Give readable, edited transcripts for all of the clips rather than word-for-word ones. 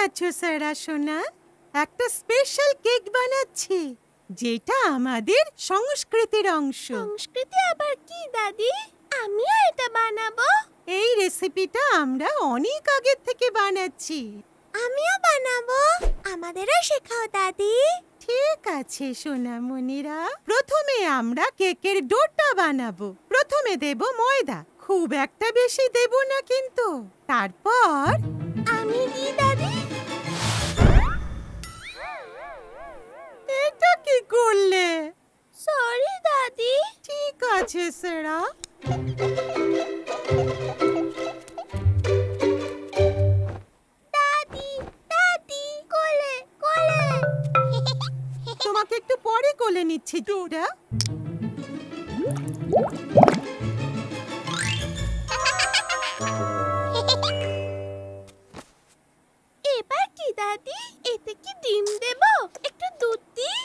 আছো সারা সোনা? একটা স্পেশাল কেক বানাচ্ছি যেটা আমাদের সংস্কৃতির অংশ। সংস্কৃতি আবার কি দাদি? আমিও এটা বানাবো। এই রেসিপিটা আমরা অনেক আগে থেকে বানাচ্ছি। আমিও বানাবো। আমাদেরও শেখাও দাদি। ঠিক আছে সোনামণিরা, প্রথমে আমরা কেকের ডোটা বানাবো। প্রথমে দেব ময়দা, খুব একটা বেশি দেব না কিন্তু। তারপর আমি দিই দাদি। এটা কি করলে? সরি দাদি। ঠিক আছে সেরা। দাদি দাদি কোলে কোলে। তোমাকে একটু পরে কোলে নিচ্ছি ডোরা। এবার কি দাদি? এতে কি ডিম দেব? একটু দুধ দিই।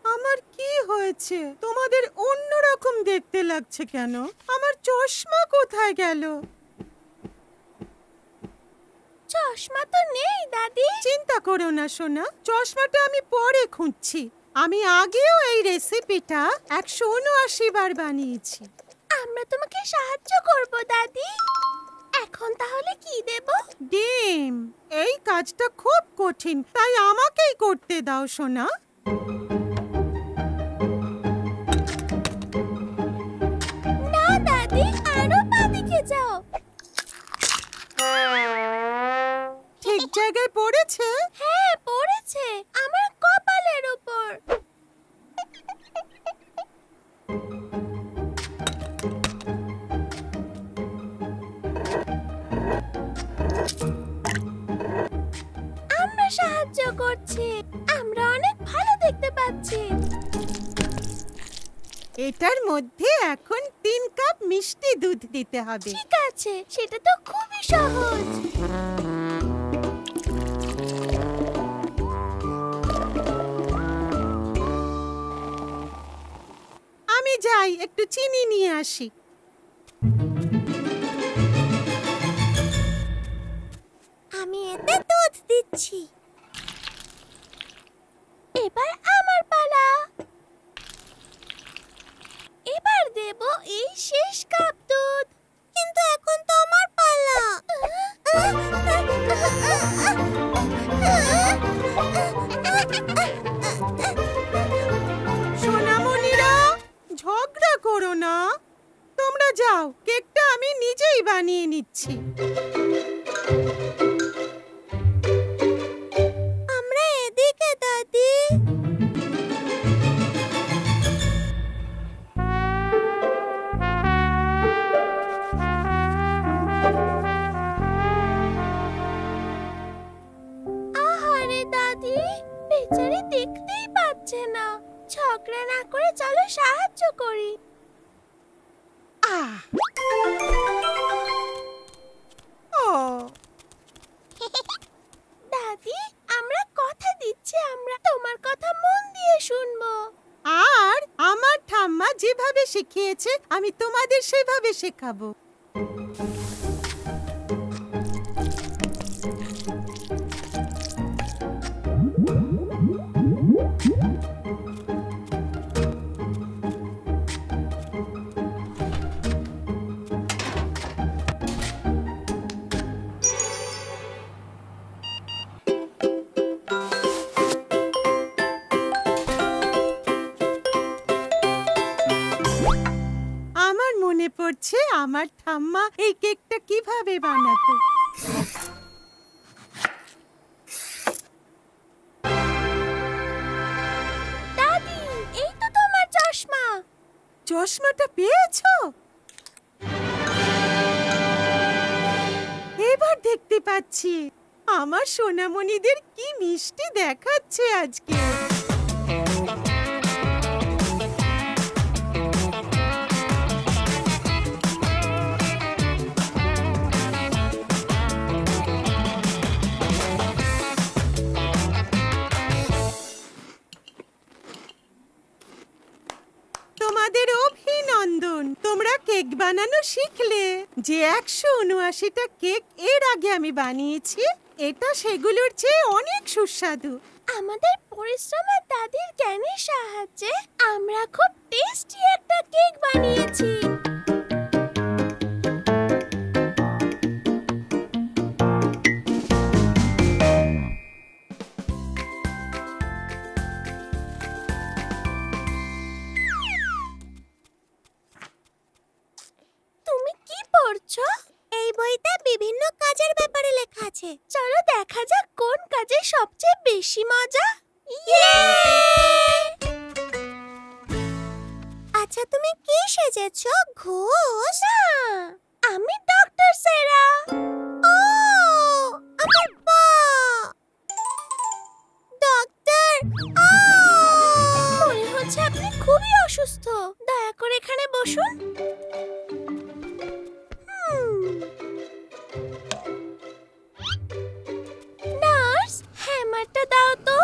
আমার কি হয়েছে? তোমাদের অন্যরকম দেখতে লাগছে কেন? আমার চশমা কোথায় গেল? চশমা তো নেই দাদি। চিন্তা করো না সোনা, চশমাটা আমি পরে খুঁজছি। আমি আগেও এই রেসিপিটা 179 বার বানিয়েছি। আমরা তোমাকে সাহায্য করব দাদি। এখন তাহলে কি দেব? ডিম। এই কাজটা খুব কঠিন, তাই আমাকেই করতে দাও সোনা। না দাদি, আরো বাদিকে যাও। ঠিক জায়গায় পড়েছে? হ্যাঁ পড়েছে, আমার কপালের উপর। আমরা সাহায্য করছি। আমরা অনেক ভালো দেখতে পাচ্ছি। এটার মধ্যে এখন 3 কাপ মিষ্টি দুধ দিতে হবে। ঠিক আছে, সেটা তো খুবই সহজ। আমি যাই একটু চিনি নিয়ে আসি। আমি এতে দুধ দিচ্ছি। এবার আমার পালা। এবার দেব এই শেষ কাপ দুধ। কিন্তু এখন তো আমার পালা। সোনামণিরা, ঝগড়া করো না। তোমরা যাও, কেকটা আমি নিজেই বানিয়ে নিচ্ছি। আমরা এদিকে দাদি। আহারে দাদি, বেচারি দেখতেই পাচ্ছে না। ঝগড়া না করে চলো সাহায্য করি। আহ ও দাদি, আমরা কথা দিচ্ছি আমরা তোমার কথা মন দিয়ে শুনবো। আর আমার ঠাম্মা যেভাবে শিখিয়েছে আমি তোমাদের সেভাবে শেখাবো। আমার মনে পড়ছে আমার ঠাম্মা এই কেকটা কিভাবে বানাতো। দাদি, এই তো তোমার চশমা। চশমাটা পেয়েছো? এবার দেখতে পাচ্ছি আমার সোনামণিদের কি মিষ্টি দেখাচ্ছে আজকে। তোমাদের অভিনন্দন, তোমরা তোমরা কেক বানানো শিখলে। যে 179টা কেক এর আগে আমি বানিয়েছি, এটা সেগুলোর চেয়ে অনেক সুস্বাদু। আমাদের পরিশ্রম আর দাদির জ্ঞানের সাহায্যে আমরা খুব টেস্টি একটা কেক বানিয়েছি। তুমি কি পড়ছো? এই বইতে বিভিন্ন কাজের ব্যাপারে লেখা আছে। চলো দেখা যাক কোন কাজে সবচেয়ে বেশি মজা। আচ্ছা, তুমি কি সেজেছো? ঘোষ? না, আমি ডক্টর সেরা। ও, আমার পা। ডক্টর, মনে হচ্ছে আপনি খুবই অসুস্থ। দয়া করে এখানে বসুন। নার্স, হ্যামারটা দাও তো।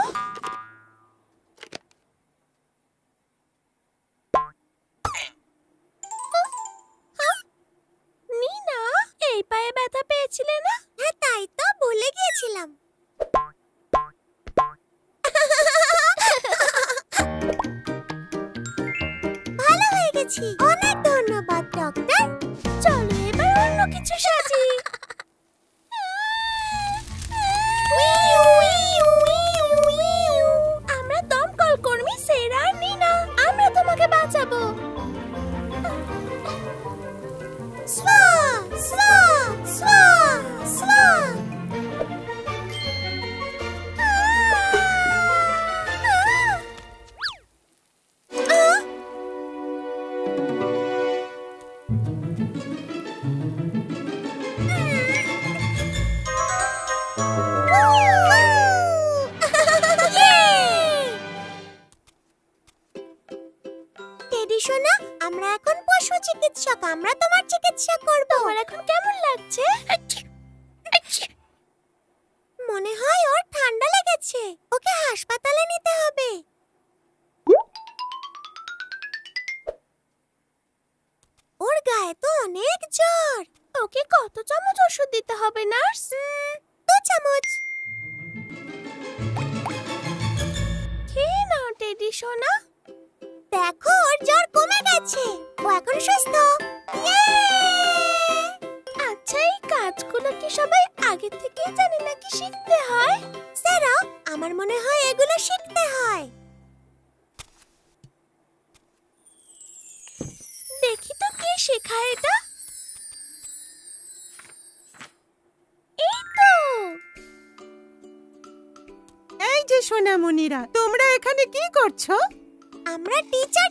নীনা, এই পায়ে ব্যথা পেয়েছিলে না? হ্যাঁ, তাই তো ভুলে গিয়েছিলাম। ভালো হয়ে গেছি। অনেক ধন্যবাদ ডক্টর। চলো এবার অন্য কিছু সাজি। আমরা দমকল কর্মী সেরা আর নীনা। আমরা তোমাকে বাঁচাবো। স্বা স্বা স্বা স্বা। টেডি সোনা, আমরা এখন পশু চিকিৎসক। আমরা তোমার চিকিৎসা করব। তোমার এখন কেমন লাগছে? মনে হয় ওর ঠান্ডা লেগেছে। ওকে হাসপাতালে নিতে হবে। ওর গায়ে তো অনেক জ্বর। ওকে কত চামচ ওষুধ দিতে হবে নার্স? 2 চামচ। খেয়ে নাও টেডি সোনা। দেখো, ওর জ্বর কমে গেছে। ও এখন সুস্থ। আচ্ছা, এই কাজগুলো কি সবাই আগে থেকেই জানে নাকি শিখতে হয়? স্যারা, আমার মনে হয় এগুলো শিখতে হয়। দেখি তো কে শেখায় এটা। এই তো। এই যে সোনামণিরা, তোমরা এখানে কি করছো? আমরা টিচার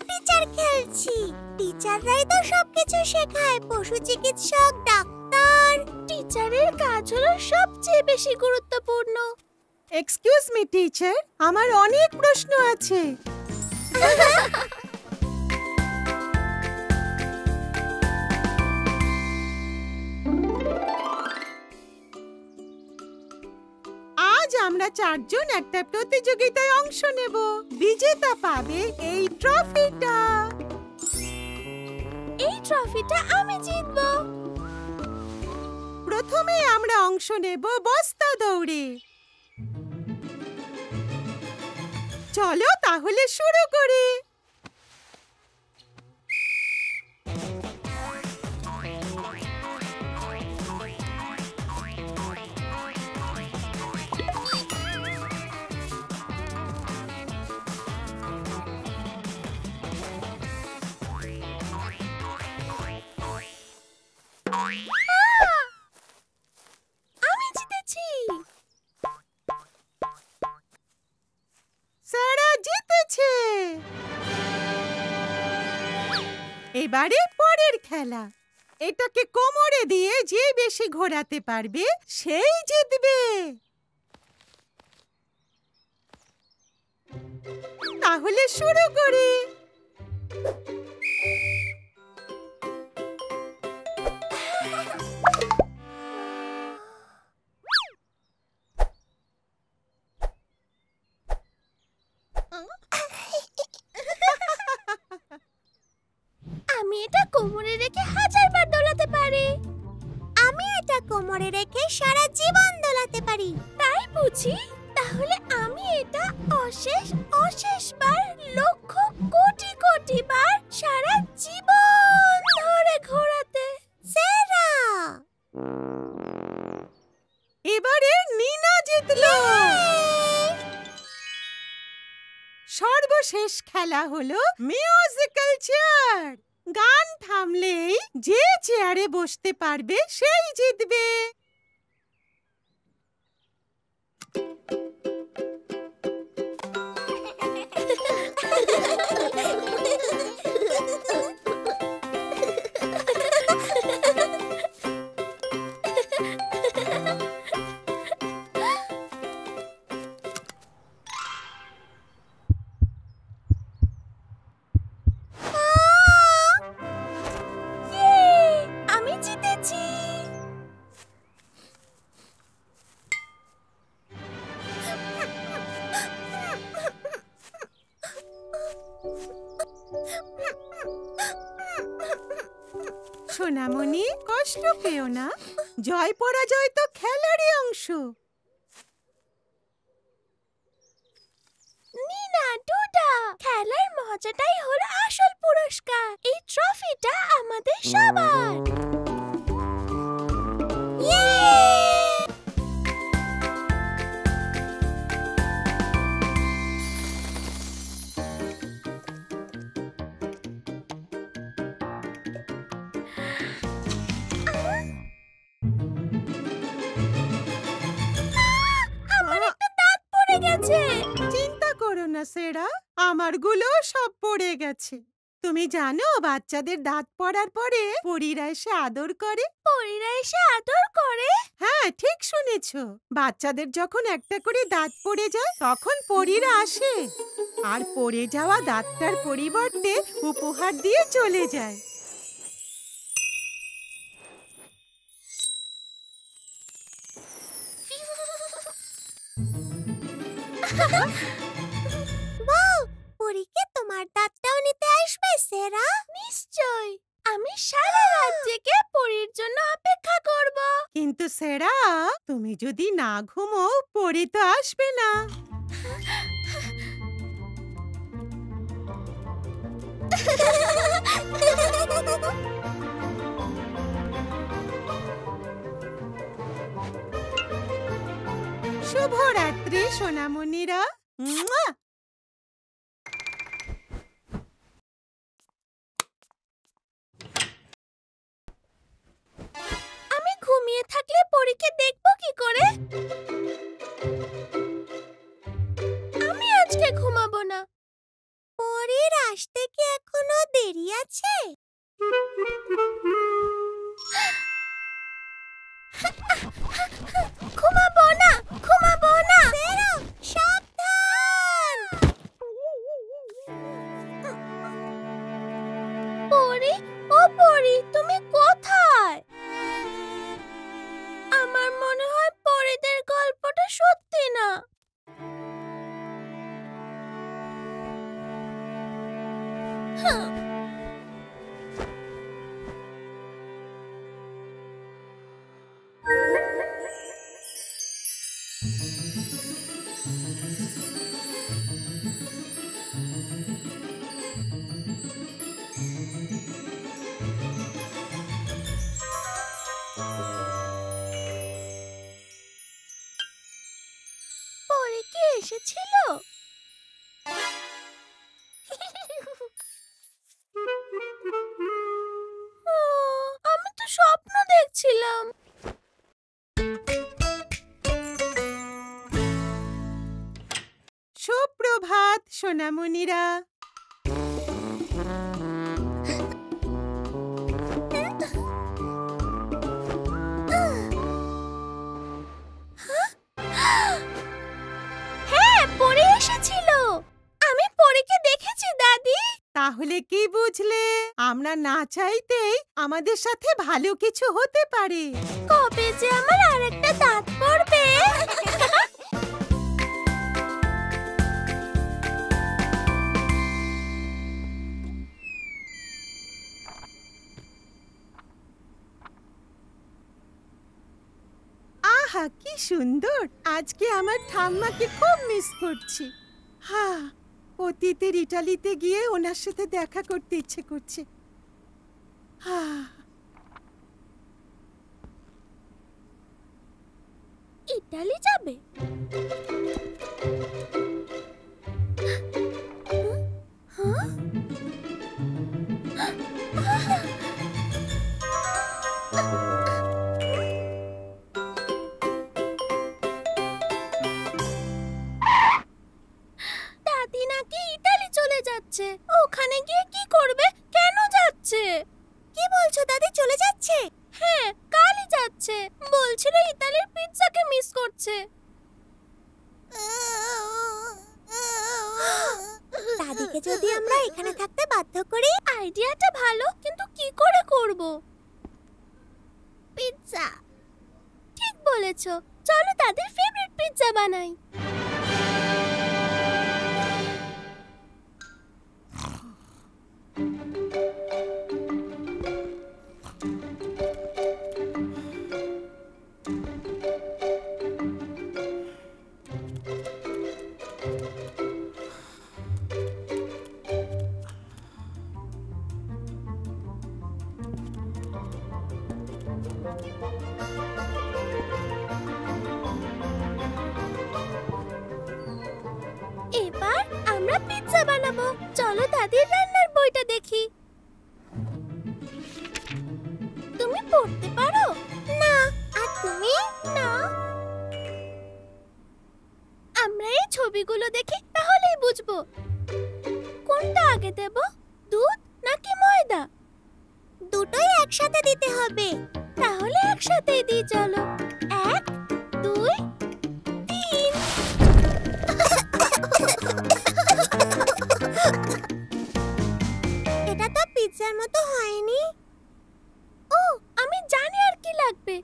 খেলছি। টিচাররাই তো সবকিছু শেখায়। পশু চিকিৎসক, ডাক্তার। টিচারের কাজ হলো সবচেয়ে বেশি গুরুত্বপূর্ণ। এক্সকিউজ মি টিচার, আমার অনেক প্রশ্ন আছে। আজ আমরা 4 জন একটা প্রতিযোগিতায় অংশ নেব। বিজেতা পাবে এই ট্রফিটা। এই ট্রফিটা আমি জিতবো। প্রথমে আমরা অংশ নেব বস্তা দৌড়ে। চলো তাহলে শুরু করি। আমি জিতেছি। সারা জিতেছে। এবারে পরের খেলা। এটাকে কোমরে দিয়ে যে বেশি ঘোরাতে পারবে সেই জিতবে। তাহলে শুরু করি। আমি এটা এটা কোমরে রেখে হাজারবার দোলাতে পারি। আমি এটা কোমরে রেখে সারা জীবন দোলাতে পারি। তাই বুঝি? তাহলে আমি এটা অশেষ অশেষ বার, লক্ষ কোটি কোটি বার সারা জীবন ধরে ঘোরাতে। সেরা! এবারে নীনা জিতলো। সর্বশেষ খেলা হলো মিউজিক্যাল চেয়ার। গান থামলেই যে চেয়ারে বসতে পারবে সেই জিতবে। আমি জিতেছি। সোনামণি, কষ্ট পেও না। জয় পরাজয় তো খেলারই অংশ। নীনা, ডোডা, খেলার মজাটাই হলো আসল পুরস্কার। এই ট্রফিটা আমাদের সবার। আমার একটা দাঁত পড়ে গেছে। চিন্তা করো না সেরা, আমারগুলো সব পড়ে গেছে। তুমি জানো বাচ্চাদের দাঁত পড়ার পরে পরীরা এসে আদর করে? পরীরা এসে আদর করে? হ্যাঁ, ঠিক শুনেছো। বাচ্চাদের যখন একটা করে দাঁত পড়ে যায় তখন পরীরা আসে আর পড়ে যাওয়া দাঁতটার পরিবর্তে উপহার দিয়ে চলে যায়। ওয়াও! পরীকে তোমার দাঁতটাও নিতে আসবে সেরা? নিশ্চয়। আমি সারা রাত জেগে পরীর জন্য অপেক্ষা করব। কিন্তু সেরা, তুমি যদি না ঘুমো পরী তো আসবে না। শুভরাত্রি সোনামণিরা। মুয়া! আমি ঘুমিয়ে থাকলে পরীকে দেখব কি করে? আমি আজকে ঘুমাবো না। পরীর আসতে কি এখনো দেরি আছে? ঘুমাবো না, ঘুমাবো না। সেরা, সাবধান! পরী, ও পরী, তুমি কোথায়? আমার মনে হয় পরীদের গল্পটা সত্যি না। পরী কি এসেছিল? আমি তো স্বপ্ন দেখছিলাম। সুপ্রভাত সোনামণিরা। হ্যাঁ, পরী এসেছিল। আমি পরীকে দেখেছি দাদি। তাহলে কি বুঝলে? আমরা না চাইতেই আমাদের সাথে ভালো কিছু হতে পারে। কবে যে আমার আরেকটা দাঁত পড়বে। আহা কি সুন্দর! আজকে আমার ঠাম্মাকে খুব মিস করছি। হ্যাঁ, অতীতের ইটালিতে গিয়ে ওনার সাথে দেখা করতে ইচ্ছে করছে। হ্যাঁ, ইটালি যাবে? হ্যাঁ? দাদি নাকি ইতালি চলে যাচ্ছে। ওখানে গিয়ে কি করবে? কেন যাচ্ছে? কি বলছো, দাদি চলে যাচ্ছে? হ্যাঁ, কালই যাচ্ছে। বলছিল ইতালির পিৎজাকে মিস করছে। দাদিকে যদি আমরা এখানে থাকতে বাধ্য করি? আইডিয়াটা ভালো, কিন্তু কি করে করব? পিৎজা। ঠিক বলেছো, চলো দাদির ফেভারিট পিৎজা বানাই। এবার আমরা পিৎজা বানাবো। চলো দাদির রান্নার বইটা দেখি। তুমি পড়তে পারো? না। আর তুমি? না। আমরা এই ছবিগুলো দেখি, তাহলেই বুঝবো কোনটা আগে দেব, দুধ নাকি ময়দা। দুটোই একসাথে দিতে হবে। তাহলে একসাথেই দিই, চলো। 1 2 3। এটা তো পিৎজার মতো হয়নি। ও, আমি জানি আর কি লাগবে।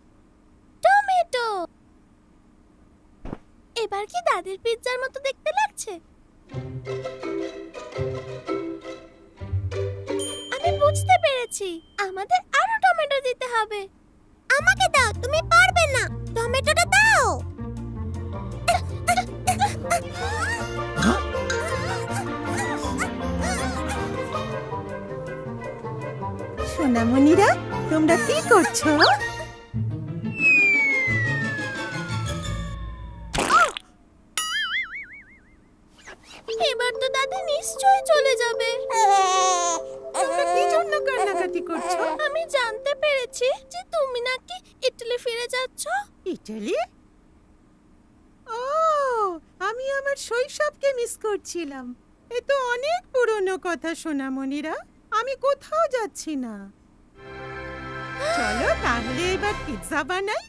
টমেটো। এবার কি দাদির পিৎজার মতো দেখতে লাগছে? আমি বুঝতে পেরেছি, আমাদের আরো টমেটো দিতে হবে। আমাকে দাও, তুমি পারবে না। টমেটোটা দাও। সোনামণিরা, তোমরা কি করছো? এবার তো দাদি নিশ্চয়ই চলে যাবে। তোমরা কি জন্য কান্নাকাটি করছো? আমি জানতে পেরেছি যে তুমি নাকি ইটালি ফিরে যাচ্ছ। ইটালি? ও, আমি আমার শৈশবকে মিস করছিলাম। এ তো অনেক পুরনো কথা সোনামণিরা। আমি কোথাও যাচ্ছি না। চলো তাহলে এবার পিৎজা বানাই।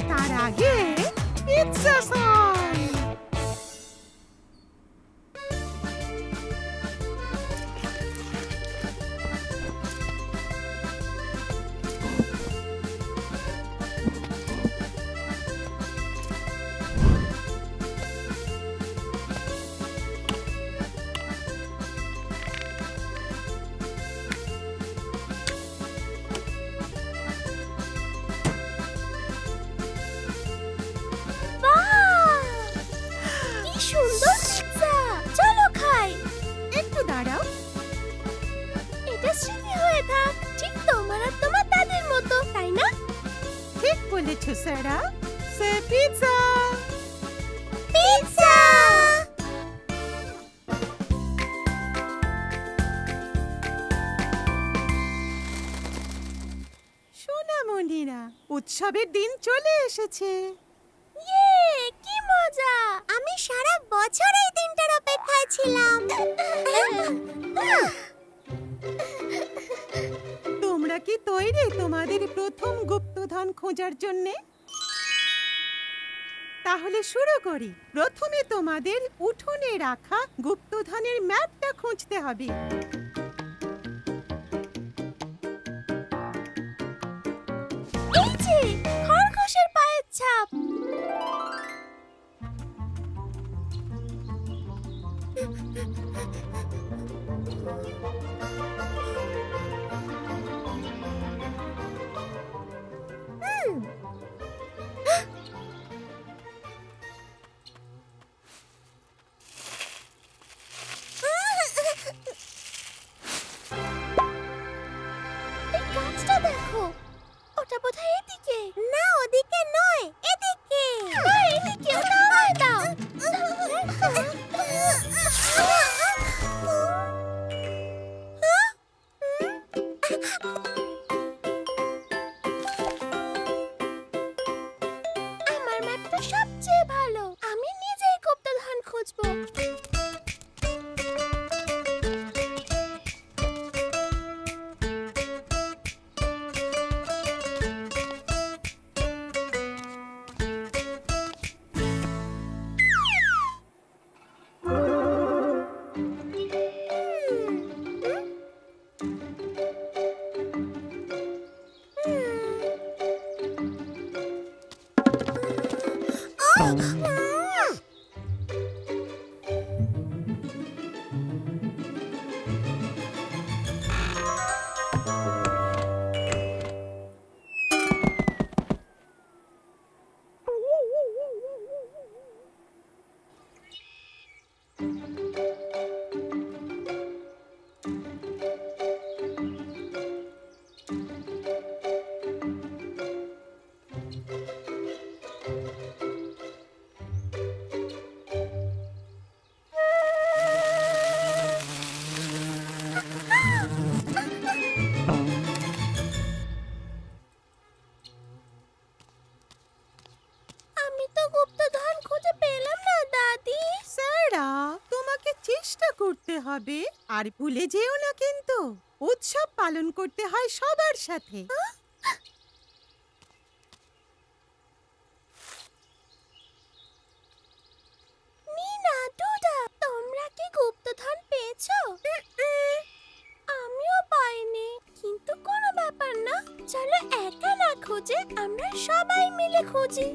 তার আগে পিৎজা সং। সুন্দর পিৎজা, চলো খাই। একটু দাঁড়াও। এটা স্মৃতি হয়ে থাক, ঠিক তোমার আর তোমার দাদির মতো, তাই না? ঠিক বলেছো সারা। সে পিৎজা। পিৎজা। সোনামণিরা, উৎসবের দিন চলে এসেছে। ইয়ে, কি মজা! আমি সারা বছর এই দিনটার অপেক্ষায় ছিলাম। তোমরা কি তৈরি তোমাদের প্রথম গুপ্তধন খোঁজার জন্য? তাহলে শুরু করি। প্রথমে তোমাদের উঠোনে রাখা গুপ্তধনের ম্যাপটা খুঁজতে হবে। এই যে খরগোশের পায়ের ছাপ। গাছটা দেখো, ওটা বোধহয় এদিকে। না, ওদিকে নয়, এদিকে। না, এদিকে, ওটা আমায় দাও। আমার ম্যাপ তো সবচেয়ে ভালো, আমি নিজেই গুপ্তধন খুঁজবো। আমি তো গুপ্তধন খুঁজে পেলাম না দাদি। সারা, তোমাকে চেষ্টা করতে হবে আর ভুলে যেও না কিন্তু উৎসব পালন করতে হয় সবার সাথে। নীনা, ডুডা, তোমরা কি গুপ্তধন পেয়েছো? আমিও পাইনি, কিন্তু কোনো ব্যাপার না, চলো একা না খুঁজে আমরা সবাই মিলে খুঁজি।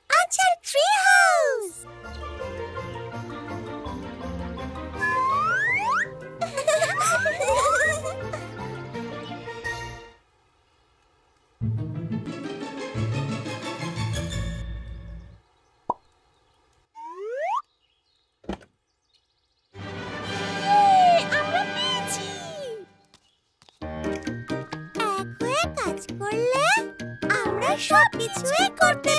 আচ্ছা, ট্রি হাউস। আমরা পেয়েছি। এক হয়ে কাজ করলে আমরা সবকিছুই করতে